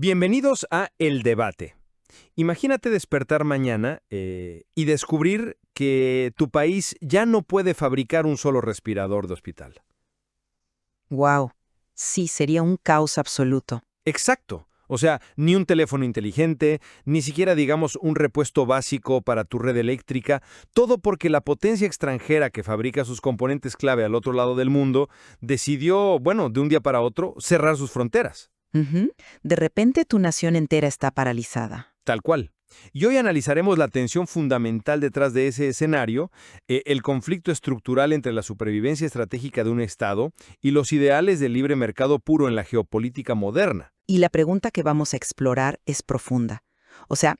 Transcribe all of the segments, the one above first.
Bienvenidos a El Debate. Imagínate despertar mañana y descubrir que tu país ya no puede fabricar un solo respirador de hospital. Wow, sí, sería un caos absoluto. Exacto. O sea, ni un teléfono inteligente, ni siquiera digamos un repuesto básico para tu red eléctrica, todo porque la potencia extranjera que fabrica sus componentes clave al otro lado del mundo decidió, bueno, de un día para otro, cerrar sus fronteras. Ujú. De repente tu nación entera está paralizada. Tal cual. Y hoy analizaremos la tensión fundamental detrás de ese escenario, el conflicto estructural entre la supervivencia estratégica de un Estado y los ideales del libre mercado puro en la geopolítica moderna. Y la pregunta que vamos a explorar es profunda. O sea,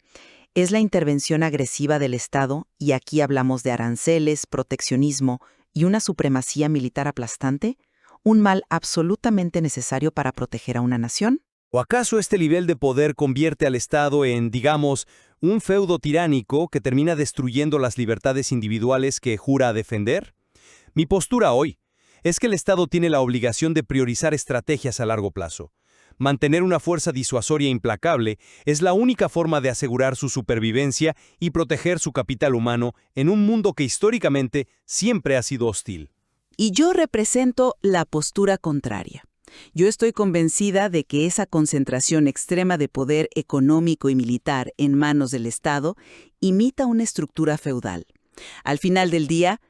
¿es la intervención agresiva del Estado, y aquí hablamos de aranceles, proteccionismo y una supremacía militar aplastante, un mal absolutamente necesario para proteger a una nación? ¿O acaso este nivel de poder convierte al Estado en, digamos, un feudo tiránico que termina destruyendo las libertades individuales que jura defender? Mi postura hoy es que el Estado tiene la obligación de priorizar estrategias a largo plazo. Mantener una fuerza disuasoria implacable es la única forma de asegurar su supervivencia y proteger su capital humano en un mundo que históricamente siempre ha sido hostil. Y yo represento la postura contraria. Yo estoy convencida de que esa concentración extrema de poder económico y militar en manos del Estado imita una estructura feudal. Al final del día,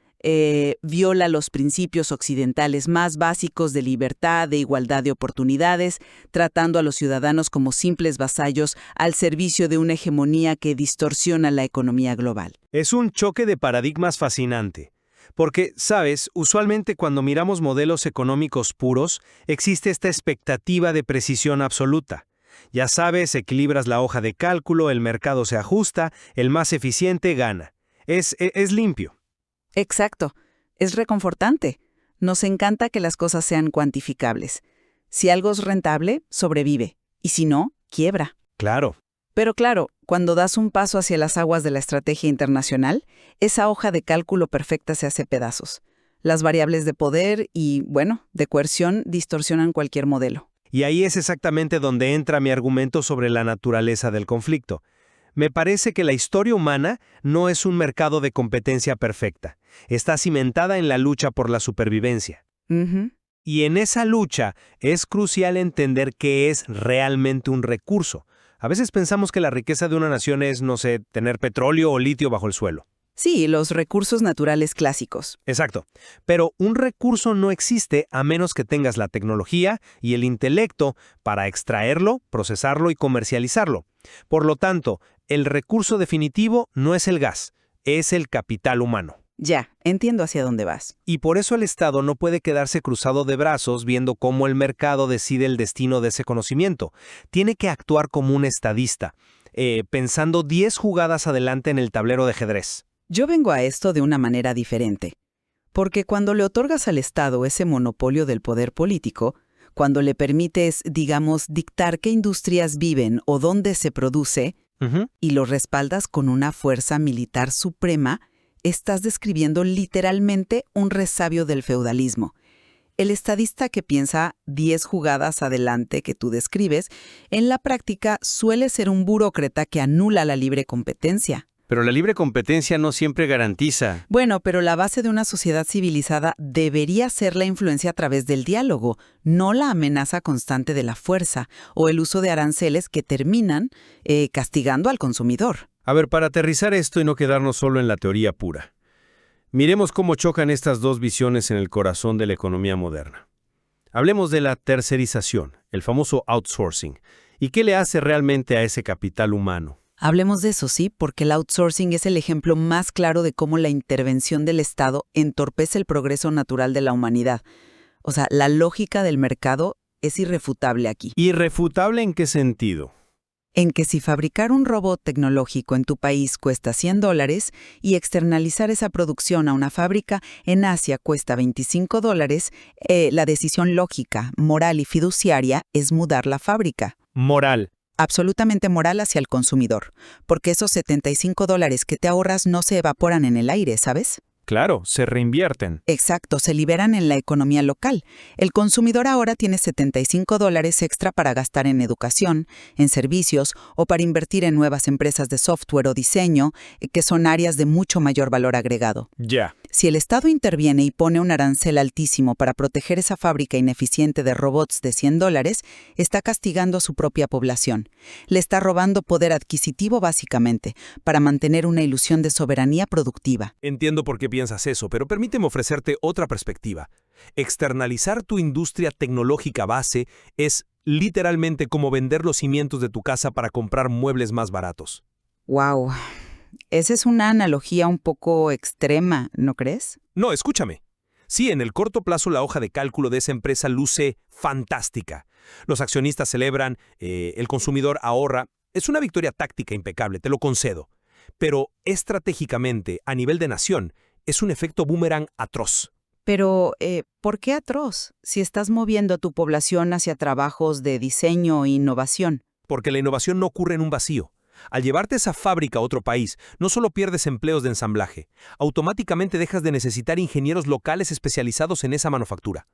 viola los principios occidentales más básicos de libertad, de igualdad de oportunidades, tratando a los ciudadanos como simples vasallos al servicio de una hegemonía que distorsiona la economía global. Es un choque de paradigmas fascinante. Porque, sabes, usualmente cuando miramos modelos económicos puros, existe esta expectativa de precisión absoluta. Ya sabes, equilibras la hoja de cálculo, el mercado se ajusta, el más eficiente gana. Es limpio. Exacto. Es reconfortante. Nos encanta que las cosas sean cuantificables. Si algo es rentable, sobrevive. Y si no, quiebra. Claro. Pero claro, cuando das un paso hacia las aguas de la estrategia internacional, esa hoja de cálculo perfecta se hace pedazos. Las variables de poder y, bueno, de coerción distorsionan cualquier modelo. Y ahí es exactamente donde entra mi argumento sobre la naturaleza del conflicto. Me parece que la historia humana no es un mercado de competencia perfecta. Está cimentada en la lucha por la supervivencia. Ujú. Y en esa lucha es crucial entender qué es realmente un recurso. A veces pensamos que la riqueza de una nación es, no sé, tener petróleo o litio bajo el suelo. Sí, los recursos naturales clásicos. Exacto. Pero un recurso no existe a menos que tengas la tecnología y el intelecto para extraerlo, procesarlo y comercializarlo. Por lo tanto, el recurso definitivo no es el gas, es el capital humano. Ya, entiendo hacia dónde vas. Y por eso el Estado no puede quedarse cruzado de brazos viendo cómo el mercado decide el destino de ese conocimiento. Tiene que actuar como un estadista, pensando 10 jugadas adelante en el tablero de ajedrez. Yo vengo a esto de una manera diferente. Porque cuando le otorgas al Estado ese monopolio del poder político, cuando le permites, digamos, dictar qué industrias viven o dónde se produce, y lo respaldas con una fuerza militar suprema, estás describiendo literalmente un resabio del feudalismo. El estadista que piensa 10 jugadas adelante que tú describes, en la práctica suele ser un burócrata que anula la libre competencia. Pero la libre competencia no siempre garantiza. Bueno, pero la base de una sociedad civilizada debería ser la influencia a través del diálogo, no la amenaza constante de la fuerza o el uso de aranceles que terminan castigando al consumidor. A ver, para aterrizar esto y no quedarnos solo en la teoría pura, miremos cómo chocan estas dos visiones en el corazón de la economía moderna. Hablemos de la tercerización, el famoso outsourcing, y qué le hace realmente a ese capital humano. Hablemos de eso, sí, porque el outsourcing es el ejemplo más claro de cómo la intervención del Estado entorpece el progreso natural de la humanidad. O sea, la lógica del mercado es irrefutable aquí. ¿Irrefutable en qué sentido? En que si fabricar un robot tecnológico en tu país cuesta $100 y externalizar esa producción a una fábrica en Asia cuesta $25, la decisión lógica, moral y fiduciaria es mudar la fábrica. Moral. Absolutamente moral hacia el consumidor, porque esos $75 que te ahorras no se evaporan en el aire, ¿sabes? Claro, se reinvierten. Exacto, se liberan en la economía local. El consumidor ahora tiene $75 extra para gastar en educación, en servicios o para invertir en nuevas empresas de software o diseño, que son áreas de mucho mayor valor agregado. Ya. Si el Estado interviene y pone un arancel altísimo para proteger esa fábrica ineficiente de robots de $100, está castigando a su propia población. Le está robando poder adquisitivo básicamente, para mantener una ilusión de soberanía productiva. Entiendo por qué piensas eso, pero permíteme ofrecerte otra perspectiva. Externalizar tu industria tecnológica base es literalmente como vender los cimientos de tu casa para comprar muebles más baratos. ¡Wow! Esa es una analogía un poco extrema, ¿no crees? No, escúchame. Sí, en el corto plazo la hoja de cálculo de esa empresa luce fantástica. Los accionistas celebran, el consumidor ahorra. Es una victoria táctica impecable, te lo concedo. Pero estratégicamente, a nivel de nación, es un efecto boomerang atroz. Pero, ¿por qué atroz? Si estás moviendo a tu población hacia trabajos de diseño e innovación. Porque la innovación no ocurre en un vacío. Al llevarte esa fábrica a otro país, no solo pierdes empleos de ensamblaje, automáticamente dejas de necesitar ingenieros locales especializados en esa manufactura.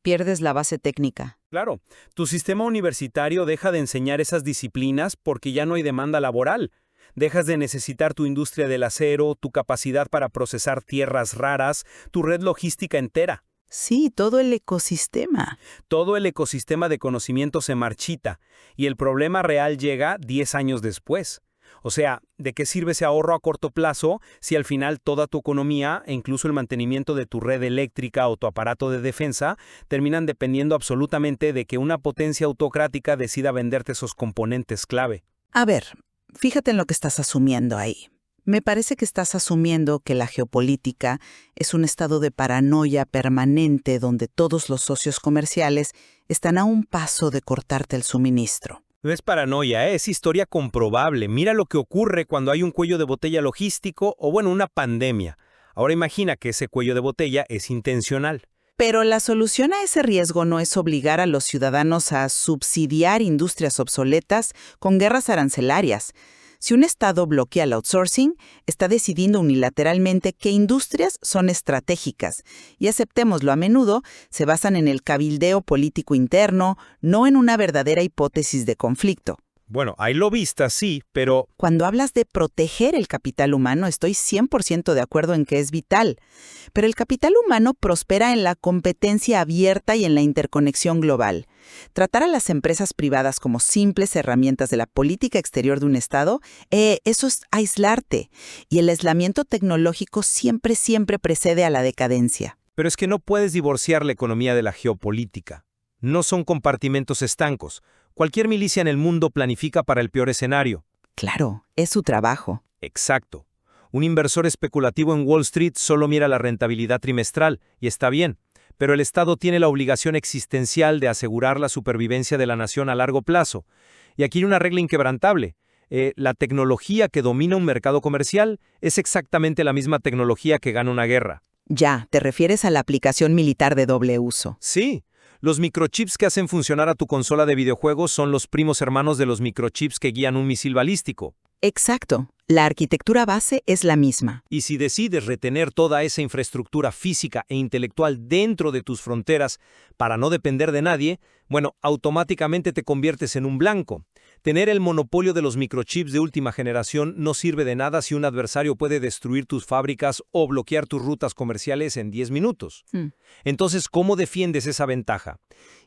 Pierdes la base técnica. Claro, tu sistema universitario deja de enseñar esas disciplinas porque ya no hay demanda laboral. Dejas de necesitar tu industria del acero, tu capacidad para procesar tierras raras, tu red logística entera. Sí, todo el ecosistema. Todo el ecosistema de conocimiento se marchita y el problema real llega 10 años después. O sea, ¿de qué sirve ese ahorro a corto plazo si al final toda tu economía e incluso el mantenimiento de tu red eléctrica o tu aparato de defensa terminan dependiendo absolutamente de que una potencia autocrática decida venderte esos componentes clave? A ver, fíjate en lo que estás asumiendo ahí. Me parece que estás asumiendo que la geopolítica es un estado de paranoia permanente donde todos los socios comerciales están a un paso de cortarte el suministro. No es paranoia, es historia comprobable. Mira lo que ocurre cuando hay un cuello de botella logístico o, bueno, una pandemia. Ahora imagina que ese cuello de botella es intencional. Pero la solución a ese riesgo no es obligar a los ciudadanos a subsidiar industrias obsoletas con guerras arancelarias. Si un Estado bloquea el outsourcing, está decidiendo unilateralmente qué industrias son estratégicas. Y aceptémoslo, a menudo se basan en el cabildeo político interno, no en una verdadera hipótesis de conflicto. Bueno, ahí lo vista, sí, pero Cuando hablas de proteger el capital humano, estoy 100% de acuerdo en que es vital. Pero el capital humano prospera en la competencia abierta y en la interconexión global. Tratar a las empresas privadas como simples herramientas de la política exterior de un Estado, eso es aislarte. Y el aislamiento tecnológico siempre precede a la decadencia. Pero es que no puedes divorciar la economía de la geopolítica. No son compartimentos estancos. Cualquier milicia en el mundo planifica para el peor escenario. Claro, es su trabajo. Exacto. Un inversor especulativo en Wall Street solo mira la rentabilidad trimestral, y está bien, pero el Estado tiene la obligación existencial de asegurar la supervivencia de la nación a largo plazo. Y aquí hay una regla inquebrantable. La tecnología que domina un mercado comercial es exactamente la misma tecnología que gana una guerra. Ya, te refieres a la aplicación militar de doble uso. Sí. Los microchips que hacen funcionar a tu consola de videojuegos son los primos hermanos de los microchips que guían un misil balístico. Exacto. La arquitectura base es la misma. Y si decides retener toda esa infraestructura física e intelectual dentro de tus fronteras para no depender de nadie, bueno, automáticamente te conviertes en un blanco. Tener el monopolio de los microchips de última generación no sirve de nada si un adversario puede destruir tus fábricas o bloquear tus rutas comerciales en 10 minutos. Entonces, ¿cómo defiendes esa ventaja?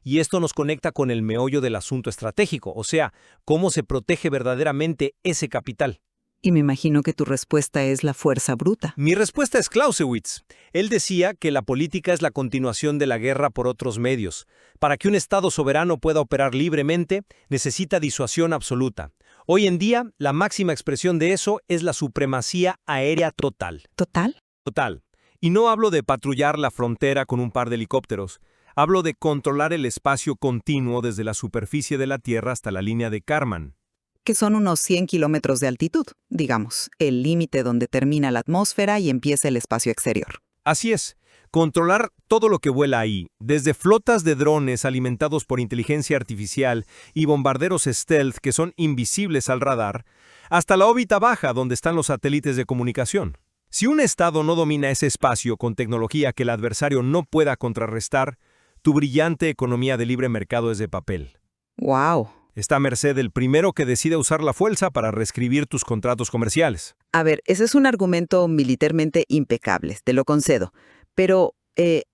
Y esto nos conecta con el meollo del asunto estratégico, o sea, ¿cómo se protege verdaderamente ese capital? Y me imagino que tu respuesta es la fuerza bruta. Mi respuesta es Clausewitz. Él decía que la política es la continuación de la guerra por otros medios. Para que un Estado soberano pueda operar libremente, necesita disuasión absoluta. Hoy en día, la máxima expresión de eso es la supremacía aérea total. ¿Total? Total. Y no hablo de patrullar la frontera con un par de helicópteros. Hablo de controlar el espacio continuo desde la superficie de la Tierra hasta la línea de Kármán. Que son unos 100 kilómetros de altitud, digamos, el límite donde termina la atmósfera y empieza el espacio exterior. Así es, controlar todo lo que vuela ahí, desde flotas de drones alimentados por inteligencia artificial y bombarderos stealth que son invisibles al radar, hasta la órbita baja donde están los satélites de comunicación. Si un Estado no domina ese espacio con tecnología que el adversario no pueda contrarrestar, tu brillante economía de libre mercado es de papel. ¡Wow! Está a merced del primero que decide usar la fuerza para reescribir tus contratos comerciales. A ver, ese es un argumento militarmente impecable, te lo concedo. Pero,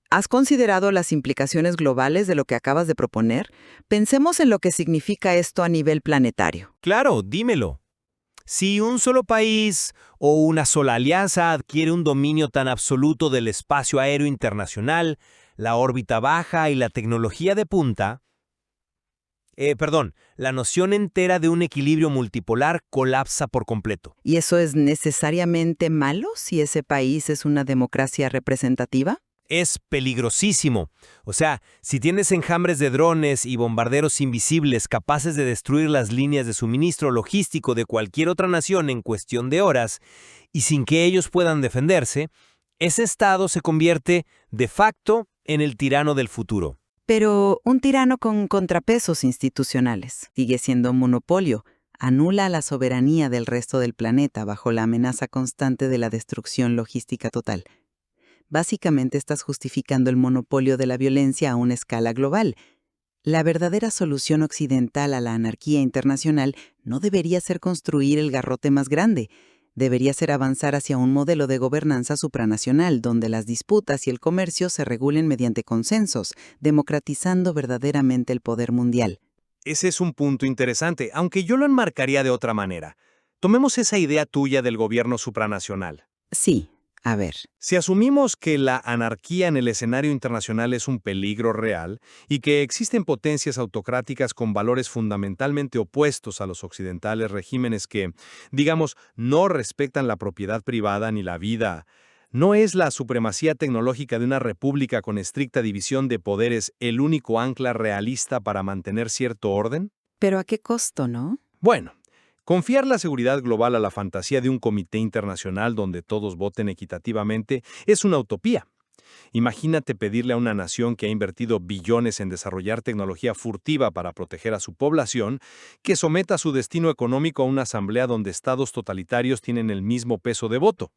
¿has considerado las implicaciones globales de lo que acabas de proponer? Pensemos en lo que significa esto a nivel planetario. Claro, dímelo. Si un solo país o una sola alianza adquiere un dominio tan absoluto del espacio aéreo internacional, la órbita baja y la tecnología de punta, la noción entera de un equilibrio multipolar colapsa por completo. ¿Y eso es necesariamente malo si ese país es una democracia representativa? Es peligrosísimo. O sea, si tienes enjambres de drones y bombarderos invisibles capaces de destruir las líneas de suministro logístico de cualquier otra nación en cuestión de horas, y sin que ellos puedan defenderse, ese Estado se convierte, de facto, en el tirano del futuro. Pero un tirano con contrapesos institucionales sigue siendo un monopolio. Anula la soberanía del resto del planeta bajo la amenaza constante de la destrucción logística total. Básicamente estás justificando el monopolio de la violencia a una escala global. La verdadera solución occidental a la anarquía internacional no debería ser construir el garrote más grande. Debería ser avanzar hacia un modelo de gobernanza supranacional donde las disputas y el comercio se regulen mediante consensos, democratizando verdaderamente el poder mundial. Ese es un punto interesante, aunque yo lo enmarcaría de otra manera. Tomemos esa idea tuya del gobierno supranacional. Sí, a ver. Si asumimos que la anarquía en el escenario internacional es un peligro real y que existen potencias autocráticas con valores fundamentalmente opuestos a los occidentales regímenes que, digamos, no respetan la propiedad privada ni la vida, ¿no es la supremacía tecnológica de una república con estricta división de poderes el único ancla realista para mantener cierto orden? Pero ¿a qué costo, no? Bueno, confiar la seguridad global a la fantasía de un comité internacional donde todos voten equitativamente es una utopía. Imagínate pedirle a una nación que ha invertido billones en desarrollar tecnología furtiva para proteger a su población, que someta su destino económico a una asamblea donde estados totalitarios tienen el mismo peso de voto.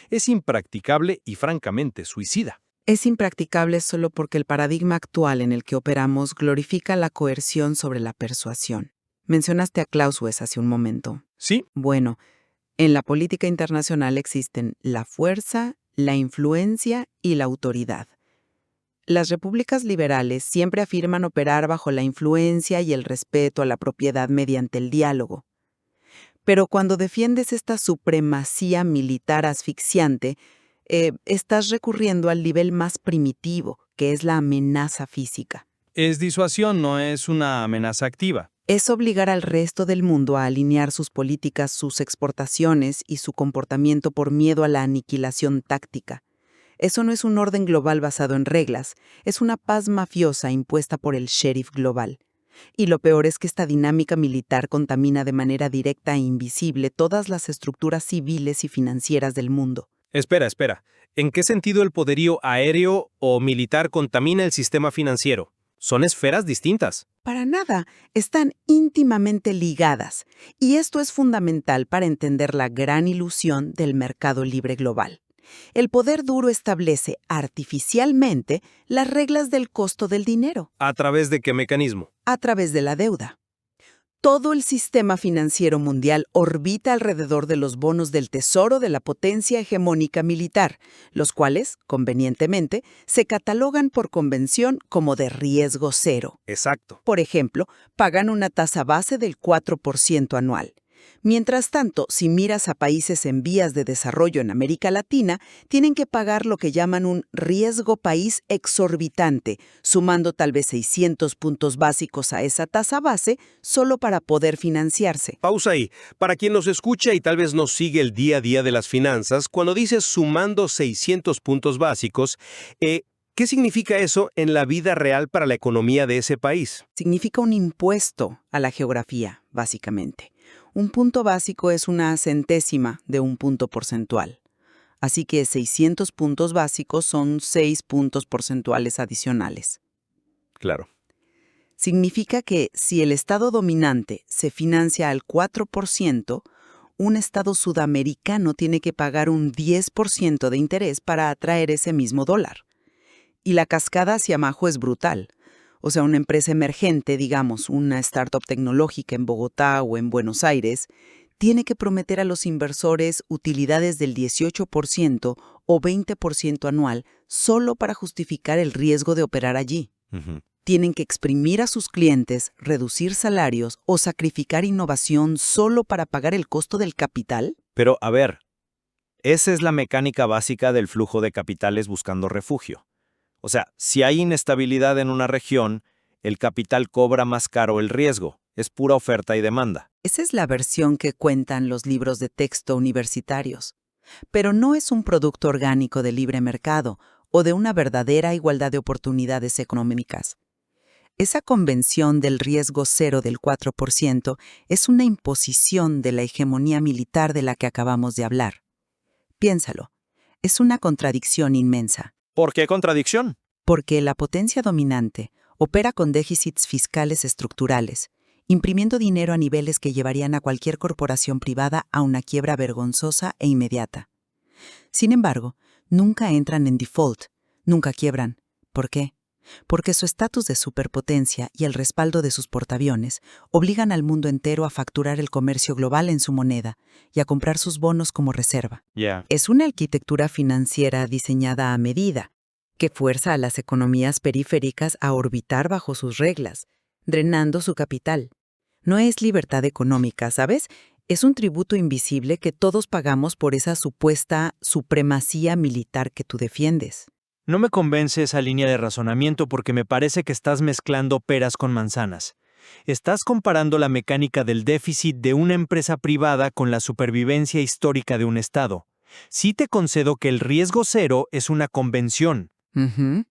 Es impracticable y francamente suicida. Es impracticable solo porque el paradigma actual en el que operamos glorifica la coerción sobre la persuasión. Mencionaste a Clausewitz hace un momento. Sí, Bueno, en la política internacional existen la fuerza, la influencia y la autoridad. Las repúblicas liberales siempre afirman operar bajo la influencia y el respeto a la propiedad mediante el diálogo. Pero cuando defiendes esta supremacía militar asfixiante, estás recurriendo al nivel más primitivo, que es la amenaza física. es disuasión, no es una amenaza activa. Es obligar al resto del mundo a alinear sus políticas, sus exportaciones y su comportamiento por miedo a la aniquilación táctica. Eso no es un orden global basado en reglas, es una paz mafiosa impuesta por el sheriff global. Y lo peor es que esta dinámica militar contamina de manera directa e invisible todas las estructuras civiles y financieras del mundo. Espera. ¿En qué sentido el poderío aéreo o militar contamina el sistema financiero? Son esferas distintas. Para nada, están íntimamente ligadas, y esto es fundamental para entender la gran ilusión del mercado libre global. El poder duro establece artificialmente las reglas del costo del dinero, ¿A través de qué mecanismo? a través de la deuda. Todo el sistema financiero mundial orbita alrededor de los bonos del tesoro de la potencia hegemónica militar, los cuales, convenientemente, se catalogan por convención como de riesgo cero. Exacto. Por ejemplo, pagan una tasa base del 4% anual. Mientras tanto, si miras a países en vías de desarrollo en América Latina, tienen que pagar lo que llaman un riesgo país exorbitante, sumando tal vez 600 puntos básicos a esa tasa base solo para poder financiarse. Pausa ahí. Para quien nos escucha y tal vez nos sigue el día a día de las finanzas, cuando dices sumando 600 puntos básicos, ¿qué significa eso en la vida real para la economía de ese país? Significa un impuesto a la geografía, básicamente. Un punto básico es una centésima de un punto porcentual. Así que 600 puntos básicos son 6 puntos porcentuales adicionales. Claro. Significa que si el estado dominante se financia al 4%, un estado sudamericano tiene que pagar un 10% de interés para atraer ese mismo dólar. Y la cascada hacia abajo es brutal. O sea, una empresa emergente, digamos, una startup tecnológica en Bogotá o en Buenos Aires, tiene que prometer a los inversores utilidades del 18% o 20% anual solo para justificar el riesgo de operar allí. Tienen que exprimir a sus clientes, reducir salarios o sacrificar innovación solo para pagar el costo del capital. Pero, a ver, esa es la mecánica básica del flujo de capitales buscando refugio. O sea, si hay inestabilidad en una región, el capital cobra más caro el riesgo. Es pura oferta y demanda. Esa es la versión que cuentan los libros de texto universitarios. Pero no es un producto orgánico de libre mercado o de una verdadera igualdad de oportunidades económicas. Esa convención del riesgo cero del 4% es una imposición de la hegemonía militar de la que acabamos de hablar. Piénsalo, es una contradicción inmensa. ¿Por qué contradicción? Porque la potencia dominante opera con déficits fiscales estructurales, imprimiendo dinero a niveles que llevarían a cualquier corporación privada a una quiebra vergonzosa e inmediata. Sin embargo, nunca entran en default, nunca quiebran. ¿Por qué? Porque su estatus de superpotencia y el respaldo de sus portaaviones obligan al mundo entero a facturar el comercio global en su moneda y a comprar sus bonos como reserva. Es una arquitectura financiera diseñada a medida, que fuerza a las economías periféricas a orbitar bajo sus reglas, drenando su capital. No es libertad económica, ¿sabes? Es un tributo invisible que todos pagamos por esa supuesta supremacía militar que tú defiendes. No me convence esa línea de razonamiento porque me parece que estás mezclando peras con manzanas. Estás comparando la mecánica del déficit de una empresa privada con la supervivencia histórica de un Estado. Sí te concedo que el riesgo cero es una convención.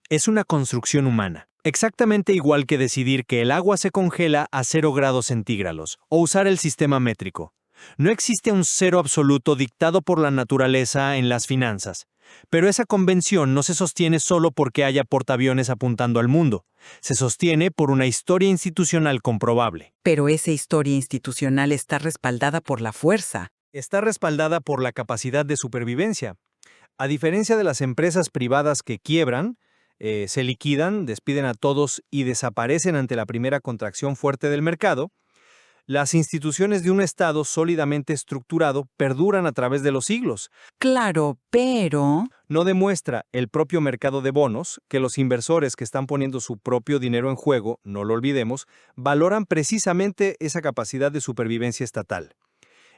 Es una construcción humana. Exactamente igual que decidir que el agua se congela a 0 grados centígrados o usar el sistema métrico. No existe un cero absoluto dictado por la naturaleza en las finanzas. Pero esa convención no se sostiene solo porque haya portaaviones apuntando al mundo. Se sostiene por una historia institucional comprobable. Pero esa historia institucional está respaldada por la fuerza. Está respaldada por la capacidad de supervivencia. A diferencia de las empresas privadas que quiebran, se liquidan, despiden a todos y desaparecen ante la primera contracción fuerte del mercado, las instituciones de un Estado sólidamente estructurado perduran a través de los siglos. Claro, pero... No demuestra el propio mercado de bonos que los inversores que están poniendo su propio dinero en juego, no lo olvidemos, valoran precisamente esa capacidad de supervivencia estatal.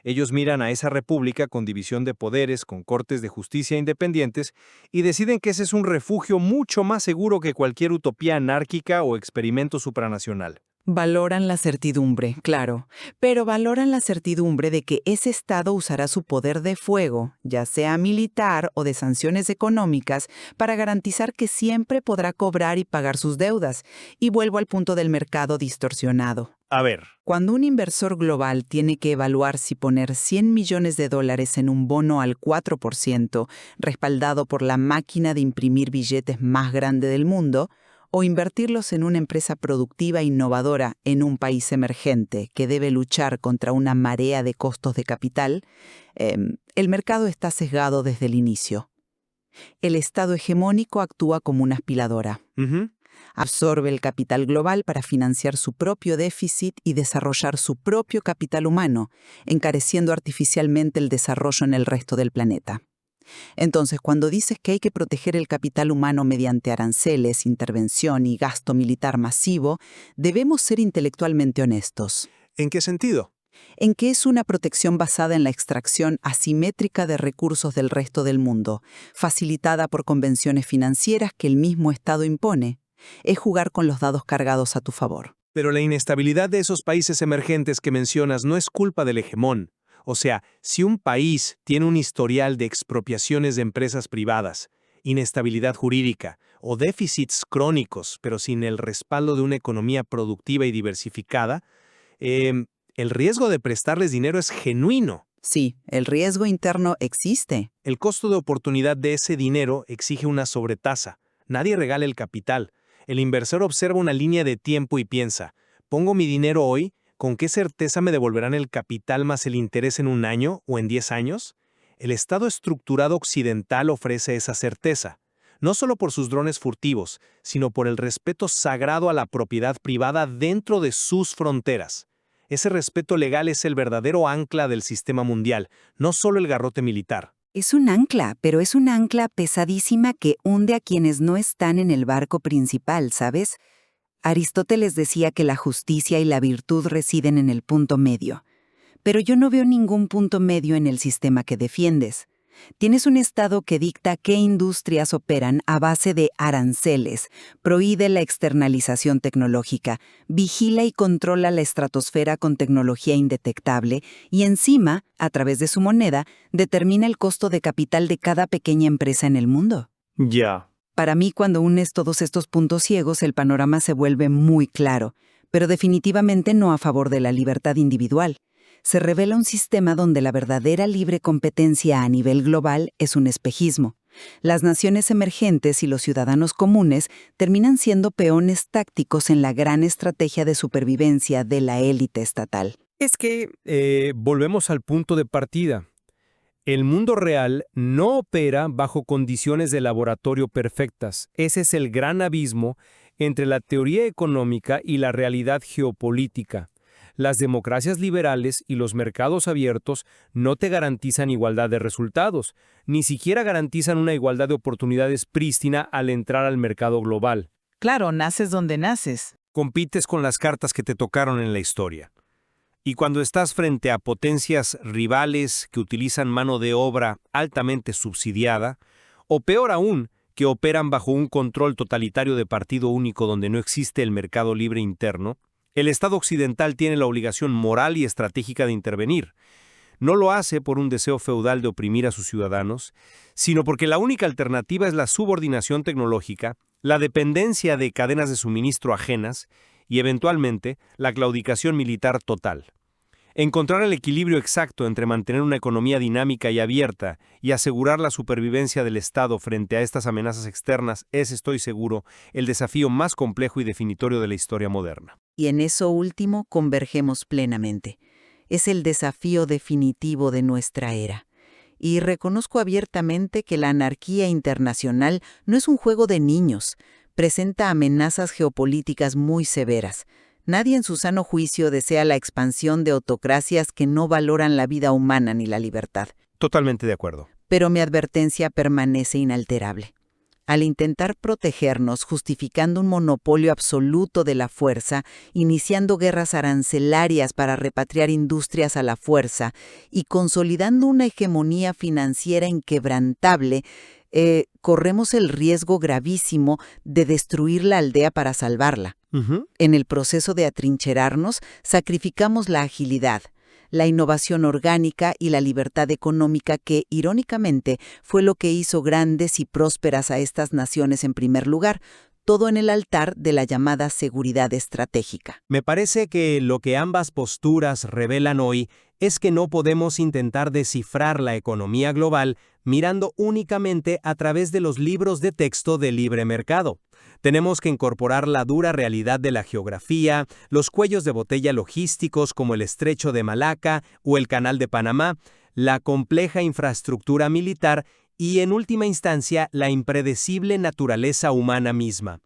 Ellos miran a esa república con división de poderes, con cortes de justicia independientes, y deciden que ese es un refugio mucho más seguro que cualquier utopía anárquica o experimento supranacional. Valoran la certidumbre, claro, pero valoran la certidumbre de que ese Estado usará su poder de fuego, ya sea militar o de sanciones económicas, para garantizar que siempre podrá cobrar y pagar sus deudas. Y vuelvo al punto del mercado distorsionado. A ver. Cuando un inversor global tiene que evaluar si poner $100 millones en un bono al 4%, respaldado por la máquina de imprimir billetes más grande del mundo, o invertirlos en una empresa productiva e innovadora en un país emergente que debe luchar contra una marea de costos de capital, el mercado está sesgado desde el inicio. El Estado hegemónico actúa como una aspiradora. Absorbe el capital global para financiar su propio déficit y desarrollar su propio capital humano, encareciendo artificialmente el desarrollo en el resto del planeta. Entonces, cuando dices que hay que proteger el capital humano mediante aranceles, intervención y gasto militar masivo, debemos ser intelectualmente honestos. ¿En qué sentido? En que es una protección basada en la extracción asimétrica de recursos del resto del mundo, facilitada por convenciones financieras que el mismo Estado impone. Es jugar con los dados cargados a tu favor. Pero la inestabilidad de esos países emergentes que mencionas no es culpa del hegemón. O sea, si un país tiene un historial de expropiaciones de empresas privadas, inestabilidad jurídica o déficits crónicos, pero sin el respaldo de una economía productiva y diversificada, el riesgo de prestarles dinero es genuino. Sí, el riesgo interno existe. El costo de oportunidad de ese dinero exige una sobretasa. Nadie regala el capital. El inversor observa una línea de tiempo y piensa, pongo mi dinero hoy, ¿con qué certeza me devolverán el capital más el interés en un año o en 10 años? El Estado estructurado occidental ofrece esa certeza, no solo por sus drones furtivos, sino por el respeto sagrado a la propiedad privada dentro de sus fronteras. Ese respeto legal es el verdadero ancla del sistema mundial, no solo el garrote militar. Es un ancla, pero es un ancla pesadísima que hunde a quienes no están en el barco principal, ¿sabes? Aristóteles decía que la justicia y la virtud residen en el punto medio. Pero yo no veo ningún punto medio en el sistema que defiendes. Tienes un Estado que dicta qué industrias operan a base de aranceles, prohíbe la externalización tecnológica, vigila y controla la estratosfera con tecnología indetectable y encima, a través de su moneda, determina el costo de capital de cada pequeña empresa en el mundo. Ya. Para mí, cuando unes todos estos puntos ciegos, el panorama se vuelve muy claro, pero definitivamente no a favor de la libertad individual. Se revela un sistema donde la verdadera libre competencia a nivel global es un espejismo. Las naciones emergentes y los ciudadanos comunes terminan siendo peones tácticos en la gran estrategia de supervivencia de la élite estatal. Es que volvemos al punto de partida. El mundo real no opera bajo condiciones de laboratorio perfectas. Ese es el gran abismo entre la teoría económica y la realidad geopolítica. Las democracias liberales y los mercados abiertos no te garantizan igualdad de resultados, ni siquiera garantizan una igualdad de oportunidades prístina al entrar al mercado global. Claro, naces donde naces. Compites con las cartas que te tocaron en la historia. Y cuando estás frente a potencias rivales que utilizan mano de obra altamente subsidiada, o peor aún, que operan bajo un control totalitario de partido único donde no existe el mercado libre interno, el Estado occidental tiene la obligación moral y estratégica de intervenir. No lo hace por un deseo feudal de oprimir a sus ciudadanos, sino porque la única alternativa es la subordinación tecnológica, la dependencia de cadenas de suministro ajenas y, eventualmente, la claudicación militar total. Encontrar el equilibrio exacto entre mantener una economía dinámica y abierta y asegurar la supervivencia del Estado frente a estas amenazas externas es, estoy seguro, el desafío más complejo y definitorio de la historia moderna. Y en eso último convergemos plenamente. Es el desafío definitivo de nuestra era. Y reconozco abiertamente que la anarquía internacional no es un juego de niños. Presenta amenazas geopolíticas muy severas. Nadie en su sano juicio desea la expansión de autocracias que no valoran la vida humana ni la libertad. Totalmente de acuerdo. Pero mi advertencia permanece inalterable. Al intentar protegernos justificando un monopolio absoluto de la fuerza, iniciando guerras arancelarias para repatriar industrias a la fuerza y consolidando una hegemonía financiera inquebrantable, corremos el riesgo gravísimo de destruir la aldea para salvarla. En el proceso de atrincherarnos, sacrificamos la agilidad, la innovación orgánica y la libertad económica que, irónicamente, fue lo que hizo grandes y prósperas a estas naciones en primer lugar, todo en el altar de la llamada seguridad estratégica. Me parece que lo que ambas posturas revelan hoy es que no podemos intentar descifrar la economía global mirando únicamente a través de los libros de texto de libre mercado. Tenemos que incorporar la dura realidad de la geografía, los cuellos de botella logísticos como el Estrecho de Malaca o el Canal de Panamá, la compleja infraestructura militar y, en última instancia, la impredecible naturaleza humana misma.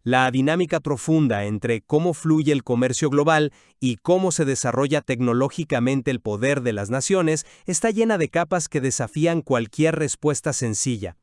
La dinámica profunda entre cómo fluye el comercio global y cómo se desarrolla tecnológicamente el poder de las naciones está llena de capas que desafían cualquier respuesta sencilla.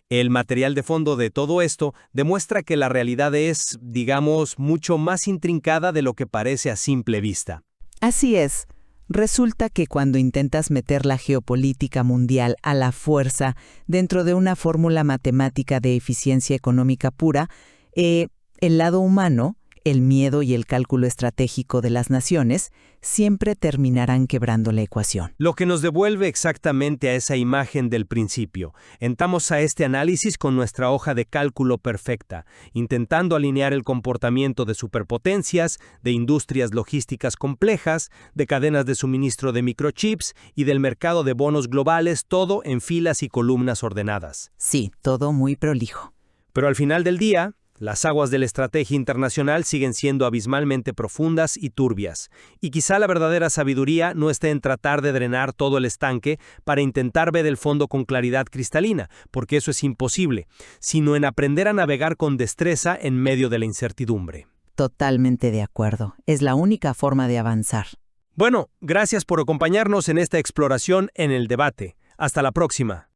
El material de fondo de todo esto demuestra que la realidad es, digamos, mucho más intrincada de lo que parece a simple vista. Así es. Resulta que cuando intentas meter la geopolítica mundial a la fuerza dentro de una fórmula matemática de eficiencia económica pura, el lado humano, el miedo y el cálculo estratégico de las naciones siempre terminarán quebrando la ecuación. Lo que nos devuelve exactamente a esa imagen del principio. Entramos a este análisis con nuestra hoja de cálculo perfecta, intentando alinear el comportamiento de superpotencias, de industrias logísticas complejas, de cadenas de suministro de microchips y del mercado de bonos globales, todo en filas y columnas ordenadas. Sí, todo muy prolijo. Pero al final del día, Las aguas de la estrategia internacional siguen siendo abismalmente profundas y turbias, y quizá la verdadera sabiduría no esté en tratar de drenar todo el estanque para intentar ver el fondo con claridad cristalina, porque eso es imposible, sino en aprender a navegar con destreza en medio de la incertidumbre. Totalmente de acuerdo. Es la única forma de avanzar. Bueno, gracias por acompañarnos en esta exploración en el debate. Hasta la próxima.